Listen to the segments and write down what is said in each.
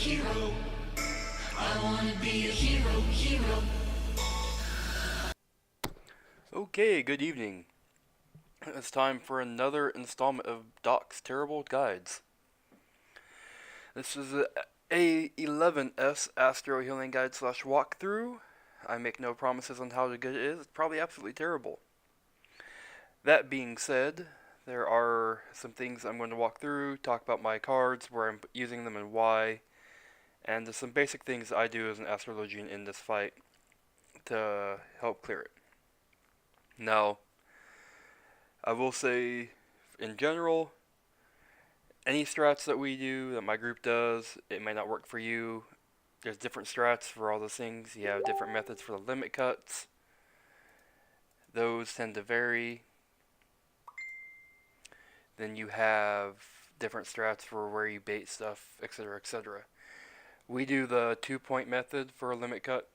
hero. I wanna be a hero, hero. Okay, good evening. It's time for another installment of Doc's Terrible Guides. This is a A11S Astro Healing Guide / walkthrough. I make no promises on how good it is. It's probably absolutely terrible. That being said, there are some things I'm going to walk through, talk about my cards, where I'm using them and why, and there's some basic things I do as an astrologian in this fight to help clear it. Now, I will say, in general, any strats that we do, that my group does, it may not work for you. There's different strats for all those things. You have different methods for the limit cuts. Those tend to vary. Then you have different strats for where you bait stuff, etc., etc. We do the 2-point method for a limit cut.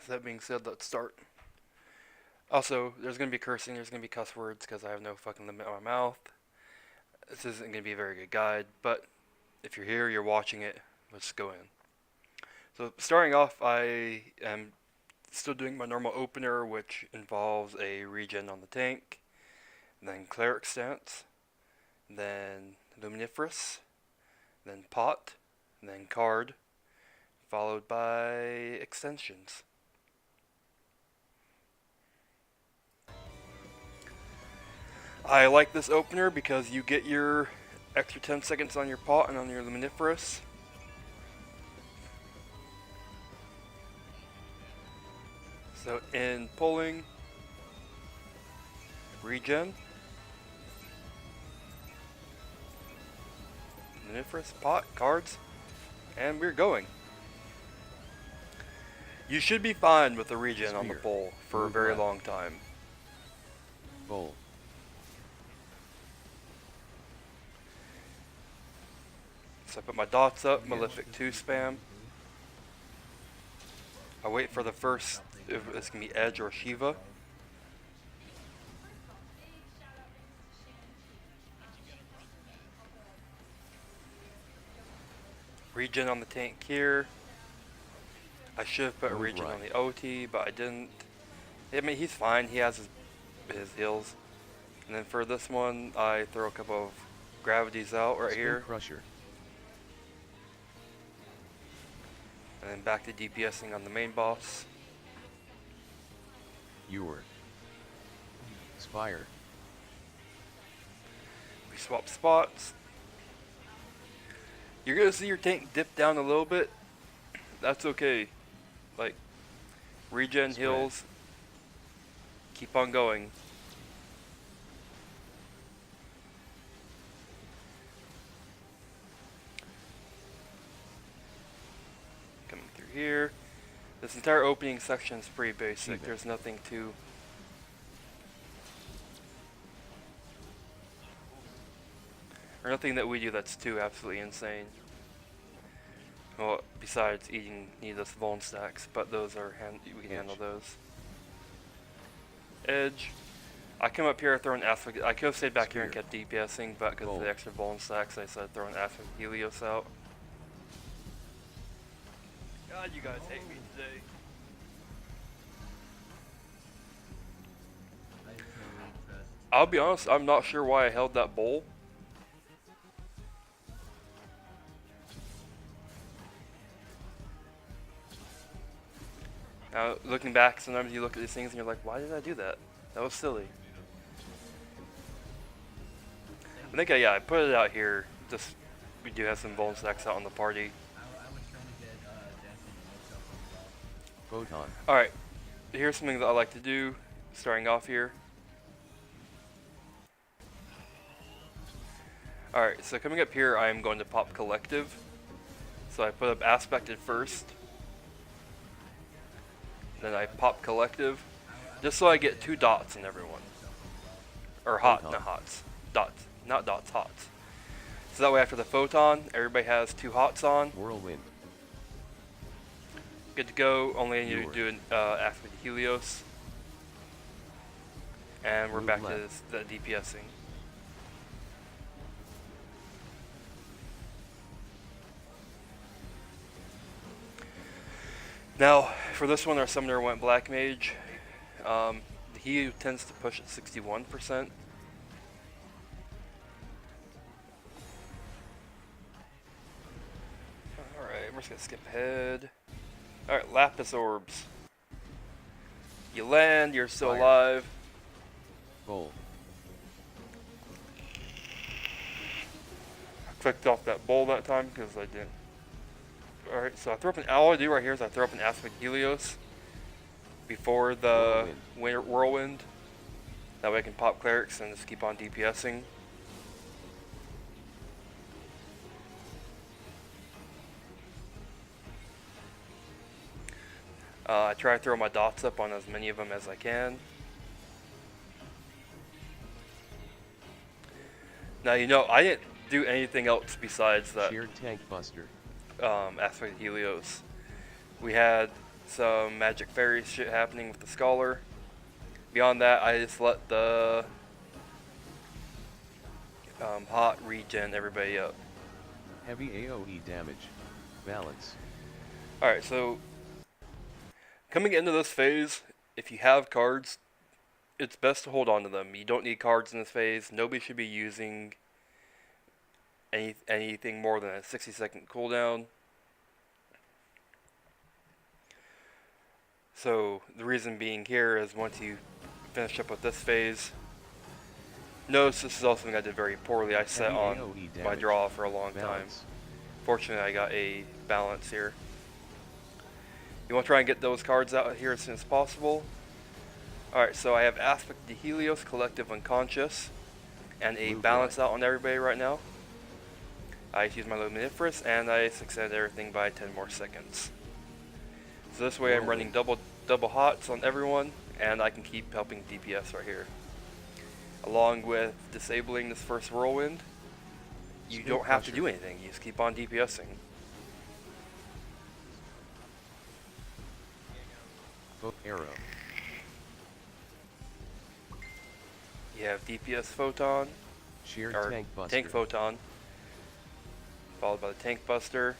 So that being said, let's start. Also, there's going to be cursing, there's going to be cuss words, because I have no fucking limit on my mouth. This isn't going to be a very good guide, but if you're here, you're watching it, let's go in. So starting off, I am still doing my normal opener, which involves a regen on the tank, then cleric stance, then luminiferous, then pot, then card, followed by extensions. I like this opener because you get your extra 10 seconds on your pot and on your luminiferous. So in pulling, regen, luminiferous, pot, cards, and we're going. You should be fine with the regen on the pull for a very long time. Bowl. So I put my dots up, Malefic 2 spam. I wait for the first, if it's going to be Edge or Shiva. Regen on the tank here. I should have put a regen on the OT, but I didn't. I mean, he's fine. He has his heals. And then for this one, I throw a couple of gravities out right here. Crusher. And then back to DPSing on the main boss. Ewer. Spire. We swap spots. You're gonna see your tank dip down a little bit. That's okay. Like, regen heals. Keep on going. Coming through here. This entire opening section is pretty basic. There's nothing too... or nothing that we do that's too absolutely insane. Well, besides eating needless Vuln stacks, but those are we can handle those. Edge. I come up here throwing Aspect. I could have stayed back here and kept DPSing, but because of the extra Vuln stacks, I decided throwing Aspect Helios out. God, you guys hate me today. I'll be honest, I'm not sure why I held that bowl. Now, looking back, sometimes you look at these things and you're like, why did I do that? That was silly. I think, I put it out here. Just, we do have some Vuln stacks out on the party. Photon. Alright, here's something that I like to do, starting off here. Alright, so coming up here, I am going to pop Collective. So I put up Aspected first. Then I pop Collective, just so I get 2 dots in everyone. Or hot, not hots. Dots, not dots, hots. So that way after the Photon, everybody has 2 hots on. Whirlwind. Good to go, only need to do an Aspect Helios. And we're back to the DPSing. Now, for this one, our summoner went Black Mage. He tends to push at 61%. Alright, we're just gonna skip ahead. Alright, Lapis Orbs. You land, you're still Fire. alive. Bowl. I clicked off that bowl that time because I didn't. Alright, so I throw up an. All I do right here is I throw up an Aspect Helios before the Whirlwind. That way I can pop clerics and just keep on DPSing. I try to throw my dots up on as many of them as I can. Now, you know, I didn't do anything else besides that Shared tank buster. Aspect Helios. We had some Magic Fairy shit happening with the Scholar. Beyond that, I just let the hot regen everybody up. Heavy AoE damage. Balance. Alright, so coming into this phase, if you have cards, it's best to hold on to them. You don't need cards in this phase. Nobody should be using anything more than a 60-second cooldown. So the reason being here is once you finish up with this phase, notice this is also something I did very poorly. I sat Heavy on AoE my damage. draw for a long time. Balance. Fortunately, I got a balance here. You want to try and get those cards out here as soon as possible. Alright, so I have Aspect to Helios, Collective Unconscious, and a Blue balance flag. out on everybody right now. I use my Luminiferous, and I extend everything by 10 more seconds. So this way I'm running double hots on everyone, and I can keep helping DPS right here. Along with disabling this first Whirlwind, you Spin don't have to Crusher. do anything, you just keep on DPSing. Book arrow. You have DPS Photon, Shared or tank buster. Tank Photon, followed by the Tank Buster.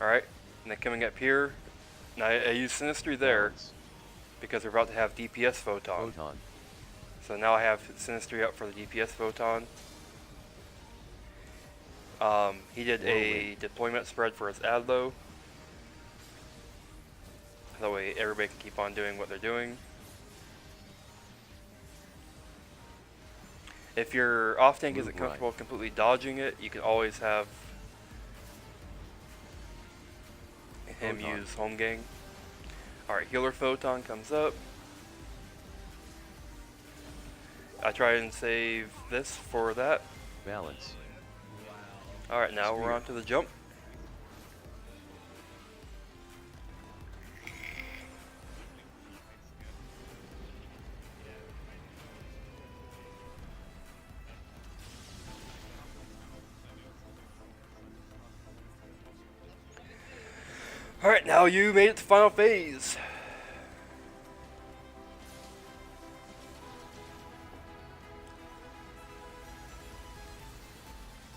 Alright, and then coming up here, now I use Sinistry there Balance. because we're about to have DPS Photon. Photon. So now I have Sinistry up for the DPS Photon. He did a Whirlwind. deployment spread for his Adlo. That way everybody can keep on doing what they're doing. If your off tank Move isn't right. comfortable completely dodging it, you can always have him Photon. use Home Gang. Alright, Healer Photon comes up. I try and save this for that. Balance. Alright, now we're Spear. on to the jump. Alright, now you made it to final phase.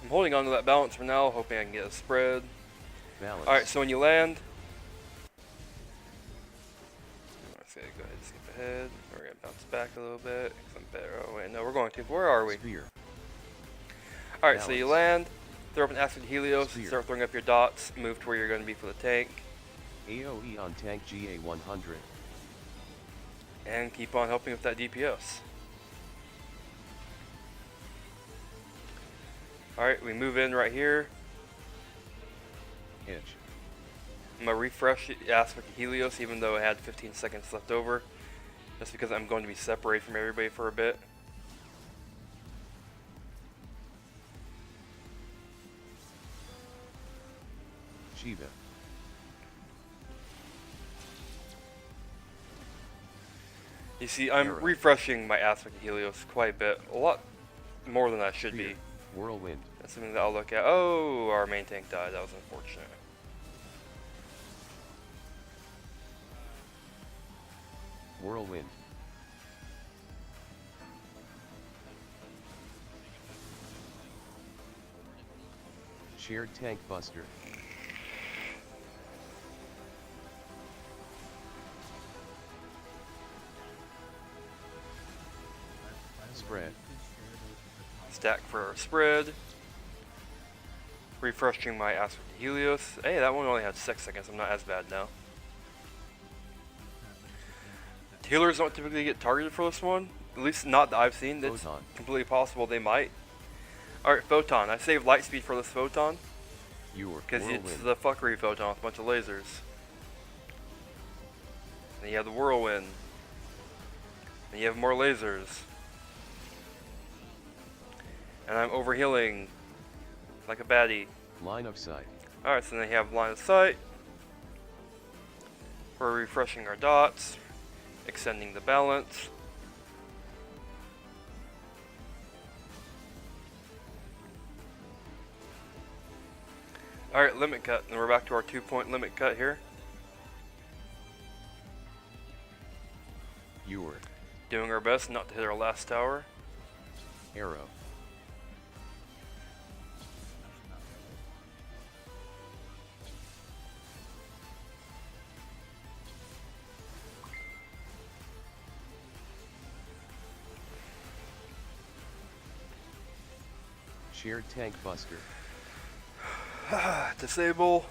I'm holding on to that balance for now, hoping I can get a spread. Balance. Alright, so when you land, let's go ahead and skip ahead. We're going to bounce back a little bit. 'Cause I'm better. Oh, wait, no, we're going to. Where are we? Spear. Alright, so you Balance. land, throw up an Acid Helios, Spear. start throwing up your dots, move to where you're going to be for the tank, AoE on tank GA 100. and keep on helping with that DPS. Alright, we move in right here. Hitch. I'm going to refresh the Aspect of Helios even though I had 15 seconds left over. Just because I'm going to be separated from everybody for a bit. Shiva. You see, I'm Arrow. refreshing my Aspect of Helios quite a bit. A lot more than I should Spear. be. Whirlwind. That's something that I'll look at. Oh, our main tank died. That was unfortunate. Whirlwind. Shared tank buster. Spread. Stack for our spread. Refreshing my Aspect to Helios. Hey, that one only had 6 seconds. I'm not as bad now. Healers don't typically get targeted for this one. At least not that I've seen. It's Photon. completely possible they might. Alright, Photon. I saved Lightspeed for this Photon. Because it's the fuckery Photon with a bunch of lasers. Then you have the Whirlwind. Then you have more lasers. And I'm overhealing like a baddie. Line of sight. Alright, so then you have line of sight. We're refreshing our dots. Extending the balance. Alright, limit cut. And we're back to our 2-point limit cut here. Ewer. Doing our best not to hit our last tower. Arrow. Shared tank buster. Disable.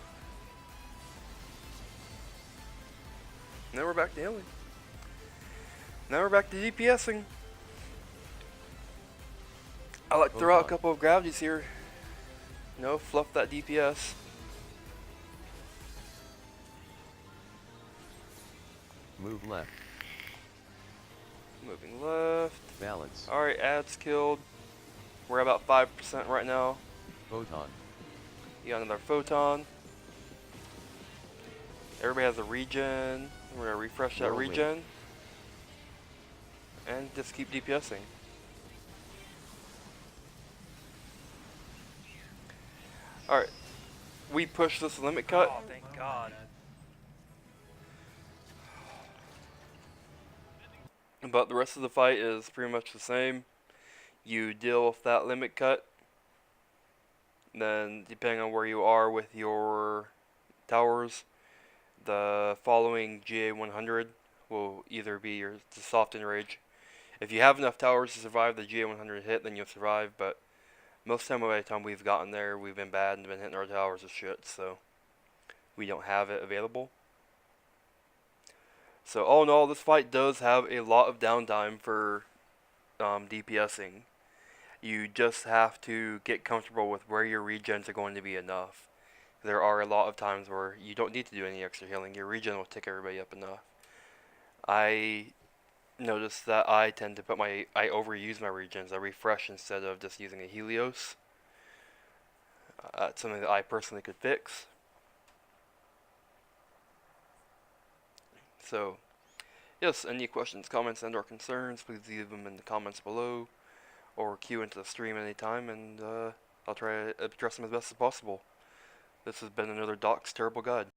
Now we're back to healing. Now we're back to DPSing. I like to throw out a couple of gravities here. You know, fluff that DPS. Move left. Moving left. Balance. Alright, ads killed. We're about 5% right now. Photon. You got another Photon. Everybody has a regen. We're gonna refresh that Whirlwind. regen. And just keep DPSing. Alright. We push this limit cut. Oh, thank God. But the rest of the fight is pretty much the same. You deal with that limit cut. Then, depending on where you are with your towers, the following GA100 will either be your soft enrage. If you have enough towers to survive the GA100 hit, then you'll survive. But most time, by the time we've gotten there, we've been bad and been hitting our towers with shit. So we don't have it available. So all in all, this fight does have a lot of downtime for DPSing. You just have to get comfortable with where your regens are going to be enough. There are a lot of times where you don't need to do any extra healing. Your regen will tick everybody up enough. I noticed that I tend to I overuse my regens. I refresh instead of just using a Helios. That's something that I personally could fix. So, yes, any questions, comments, and or concerns, please leave them in the comments below. Or queue into the stream anytime, and I'll try to address them as best as possible. This has been another Doc's Terrible Guide.